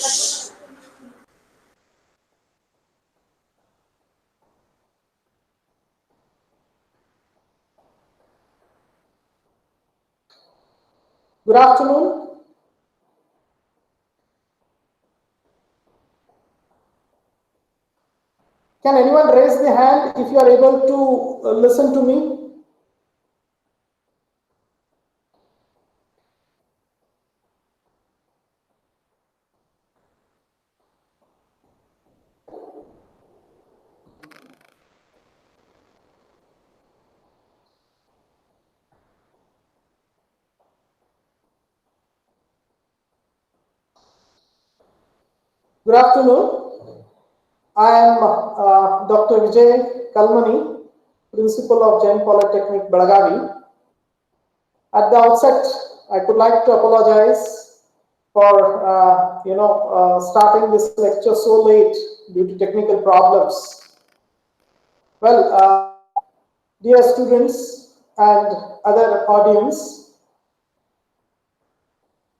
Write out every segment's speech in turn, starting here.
Good afternoon. Can anyone raise the hand if you are able to listen to me? Good afternoon. I am Dr. Vijay.H.Kalmani, Principal of Jain Polytechnic, Belgaum. At the outset, I would like to apologize for starting this lecture so late due to technical problems. Well, dear students and other audience,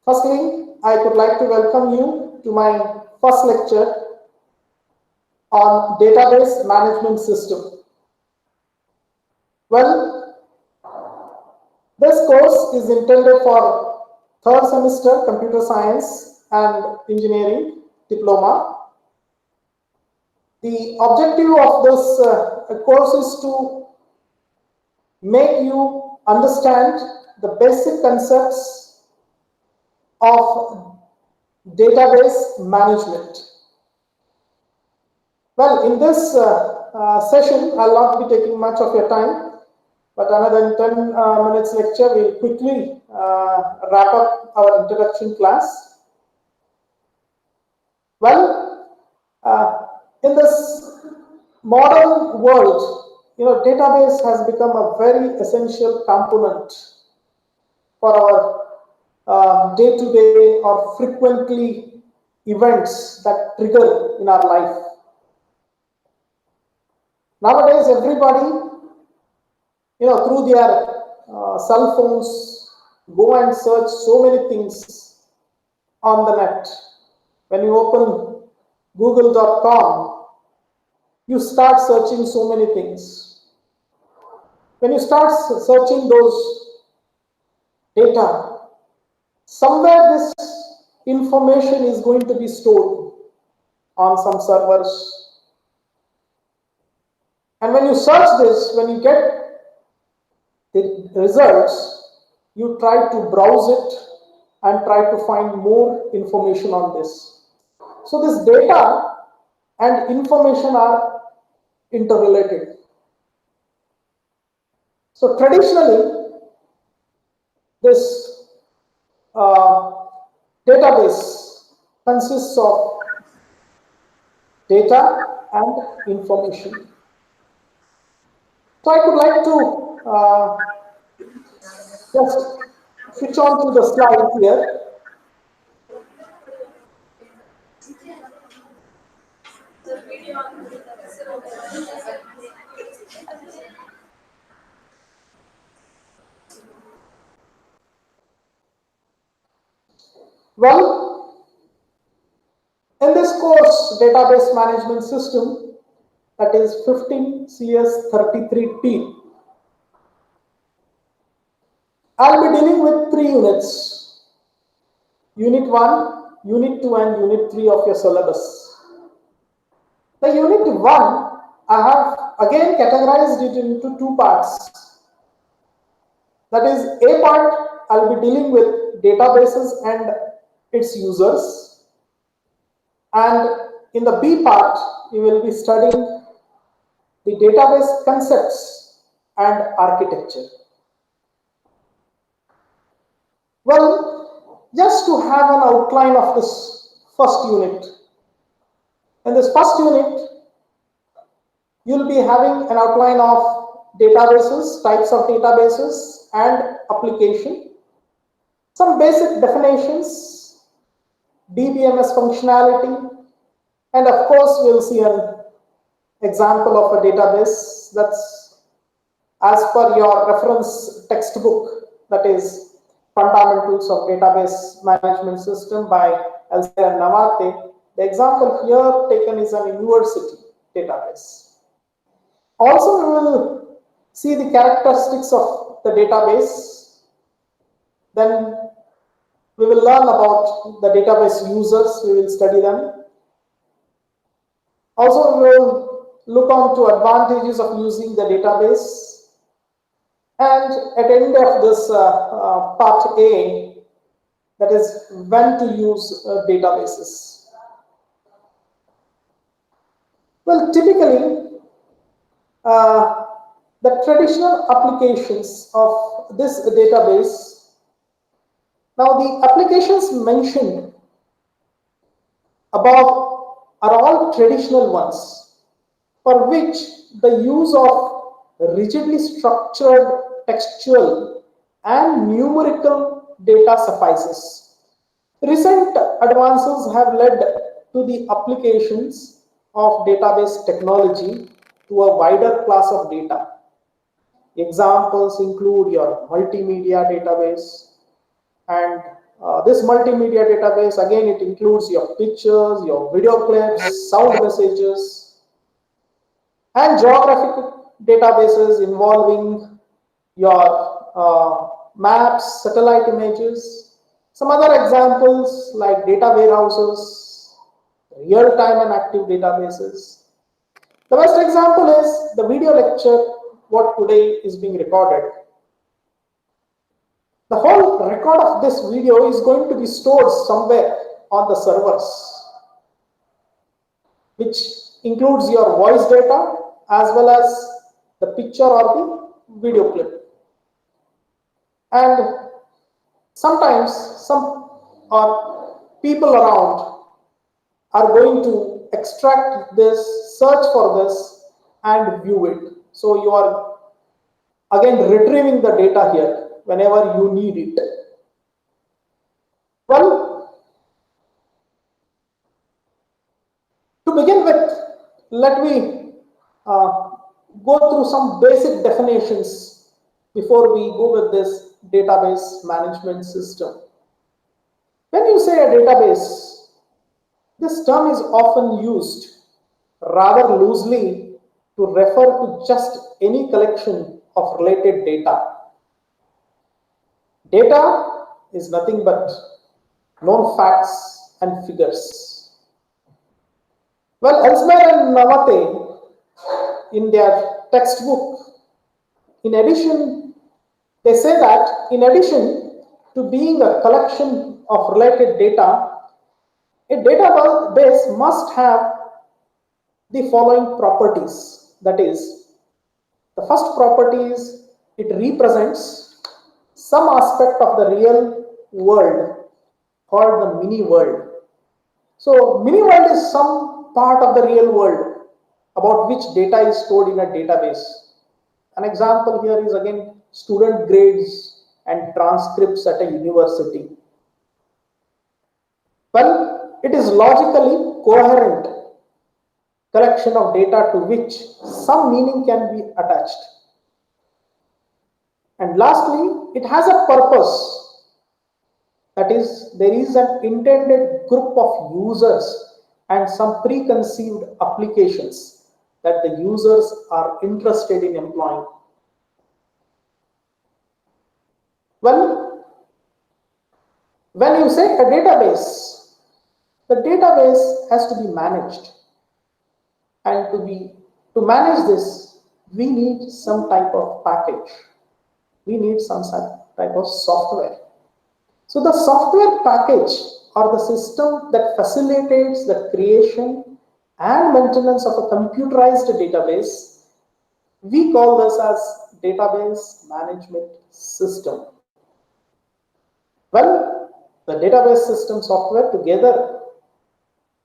firstly, I would like to welcome you to my first lecture on database management system. Well, this course is intended for third semester computer science and engineering diploma. The objective of this course is to make you understand the basic concepts of database management. Well, in this session, I'll not be taking much of your time, but another 10 minutes lecture will quickly wrap up our introduction class. Well, in this modern world, database has become a very essential component for our day-to-day or frequently events that trigger in our life. Nowadays, everybody, through their cell phones, go and search so many things on the net. When you open google.com, you start searching so many things. When you start searching those data, somewhere this information is going to be stored on some servers. And when you search this, when you get the results, you try to browse it and try to find more information on this. So this data and information are interrelated. So traditionally, this database consists of data and information. So I would like to just switch on to the slide here. Well, in this course, database management system, that is 15 CS33T, I'll be dealing with 3 units: Unit 1, Unit 2, and Unit 3 of your syllabus. The Unit 1, I have again categorized it into 2 parts. That is, A part, I'll be dealing with databases and its users. And in the B part, you will be studying the database concepts and architecture. Well, just to have an outline of this first unit. In this first unit, you'll be having an outline of databases, types of databases, and application. Some basic definitions, DBMS functionality, and of course, we'll see an example of a database that's as per your reference textbook, that is Fundamentals of Database Management System by Elsewhere and Navate. The example here taken is an university database. Also, we will see the characteristics of the database. Then we will learn about the database users. We will study them. Also, we will look on to advantages of using the database. And at the end of this part A, that is when to use databases. Well, typically, the traditional applications of this database, now the applications mentioned above are all traditional ones for which the use of rigidly structured textual and numerical data suffices. Recent advances have led to the applications of database technology to a wider class of data. Examples include your multimedia database, and this multimedia database, again, it includes your pictures, your video clips, sound messages, and geographic databases involving your maps, satellite images. Some other examples like data warehouses, real-time and active databases. The best example is the video lecture what today is being recorded. The whole record of this video is going to be stored somewhere on the servers, which includes your voice data as well as the picture or the video clip. And sometimes some people around are going to extract this, search for this, and view it. So you are again retrieving the data here whenever you need it. Well, to begin with, let me go through some basic definitions before we go with this database management system. When you say a database, this term is often used rather loosely to refer to just any collection of related data. Data is nothing but known facts and figures. Well, Elsewhere and Navate, in their textbook, in addition, they say that in addition to being a collection of related data, a database must have the following properties. That is, the first property is it represents some aspect of the real world called the mini world. So, mini world is some part of the real world about which data is stored in a database. An example here is again student grades and transcripts at a university. Well, it is logically coherent collection of data to which some meaning can be attached. And lastly, it has a purpose. That is, there is an intended group of users and some preconceived applications that the users are interested in employing. Well, when you say a database, the database has to be managed. And to manage this, we need some type of package. We need some type of software. So the software package or the system that facilitates the creation and maintenance of a computerized database, we call this as database management system. Well, the database system software together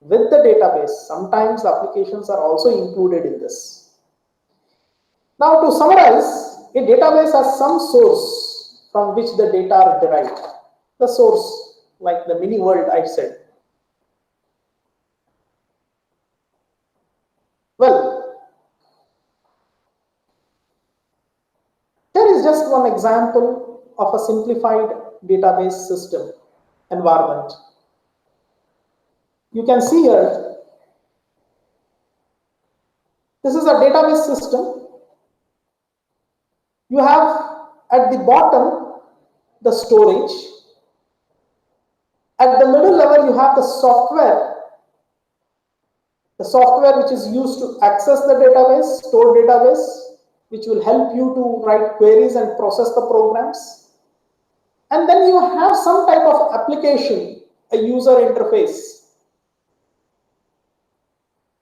with the database, sometimes applications are also included in this. Now, to summarize, a database has some source from which the data are derived. The source, like the mini world I said. Well, here is just one example of a simplified database system environment. You can see here, this is a database system. You have at the bottom the storage. At the middle level, you have the software which is used to access the database, store database, which will help you to write queries and process the programs. And then you have some type of application, a user interface,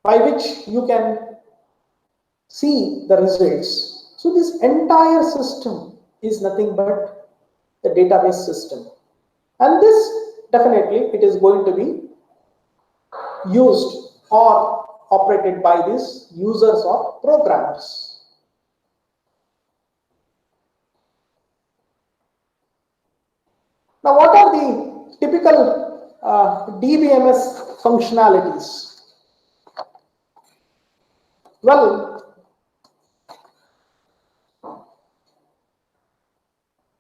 by which you can see the results. So this entire system is nothing but the database system. And this definitely it is going to be used or operated by these users or programmers. Now, what are the typical DBMS functionalities? Well,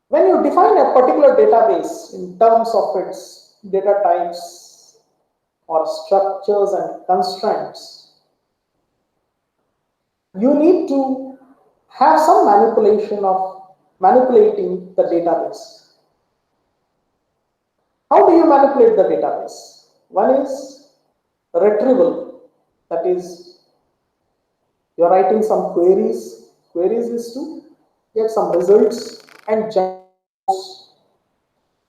when you define a particular database in terms of its data types or structures and constraints, you need to have some manipulating the database. How do you manipulate the database? One is retrieval, that is, you are writing some queries. Queries is to get some results and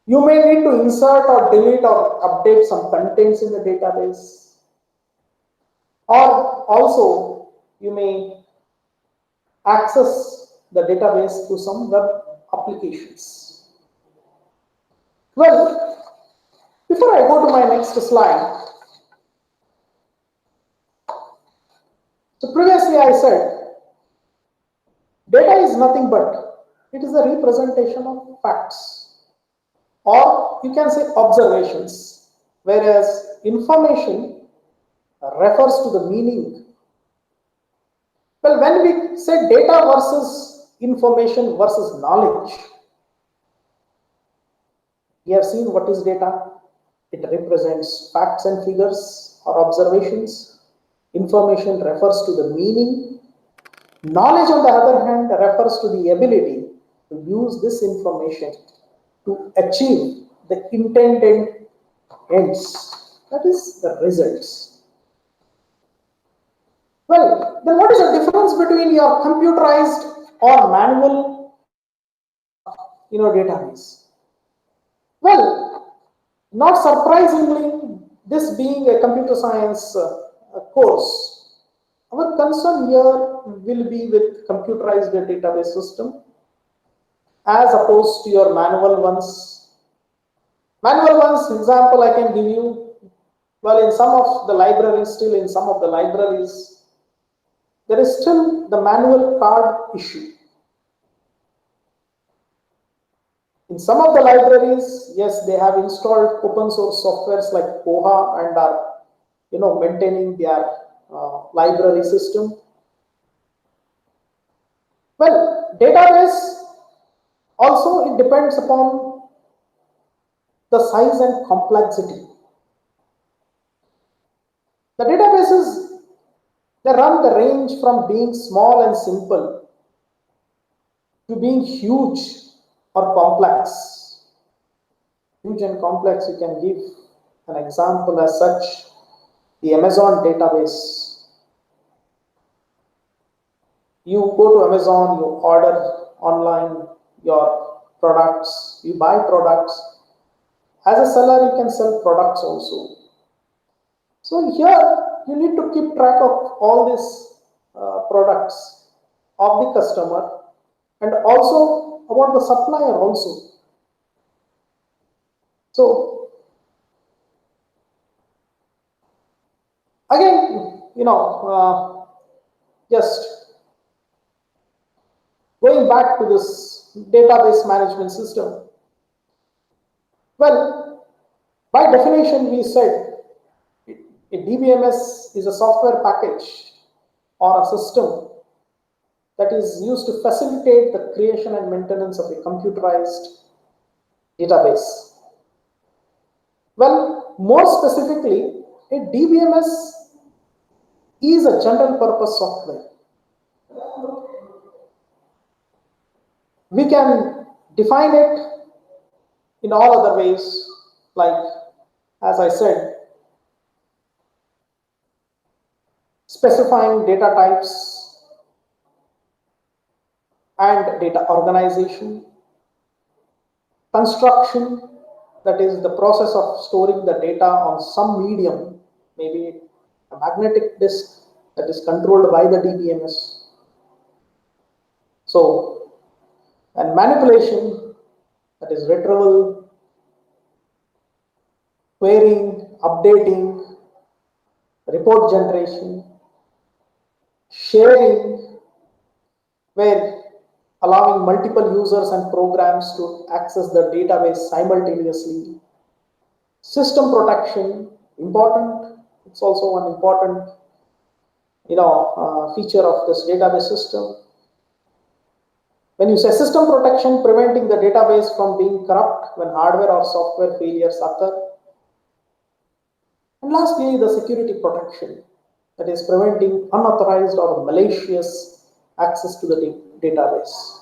you may need to insert or delete or update some contents in the database. Or also, you may access the database through some web applications. Well, before I go to my next slide, so previously I said, data is nothing but, it is a representation of facts, or you can say observations, whereas information refers to the meaning. Well, when we say data versus information versus knowledge, we have seen what is data. It represents facts and figures or observations. Information refers to the meaning. Knowledge, on the other hand, refers to the ability to use this information to achieve the intended ends, that is the results. Well, then what is the difference between your computerized or manual database? Well, not surprisingly, this being a computer science course, our concern here will be with computerized database system as opposed to your manual ones. Manual ones, example I can give you, well, in some of the libraries, there is still the manual card issue. In some of the libraries, yes, they have installed open source softwares like Koha and are maintaining their library system. Well, database also, it depends upon the size and complexity. The databases, they run the range from being small and simple to being huge or complex. Huge and complex, you can give an example as such, the Amazon database. You go to Amazon, you order online your products, you buy products. As a seller, you can sell products also. So here, you need to keep track of all these products of the customer and also about the supplier also. So again, just going back to this database management system. Well, by definition, we said a DBMS is a software package or a system that is used to facilitate the creation and maintenance of a computerized database? Well, more specifically, a DBMS is a general purpose software. We can define it in all other ways, like, as I said, specifying data types and data organization, construction, that is the process of storing the data on some medium, maybe a magnetic disk that is controlled by the DBMS. So, and manipulation, that is retrieval, querying, updating, report generation, sharing, where allowing multiple users and programs to access the database simultaneously. System protection, important. It's also an important feature of this database system. When you say system protection, preventing the database from being corrupt when hardware or software failures occur. And lastly, the security protection, that is preventing unauthorized or malicious access to the database.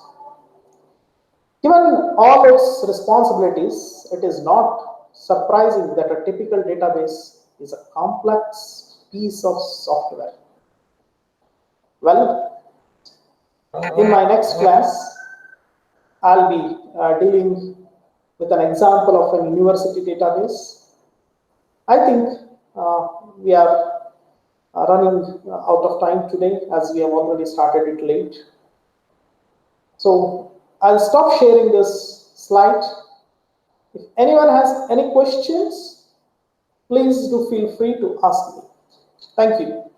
Given all its responsibilities, it is not surprising that a typical database is a complex piece of software. Well, in my next class, I'll be dealing with an example of a university database. I think we are running out of time today, as we have already started it late. So I'll stop sharing this slide. If anyone has any questions, please do feel free to ask me. Thank you.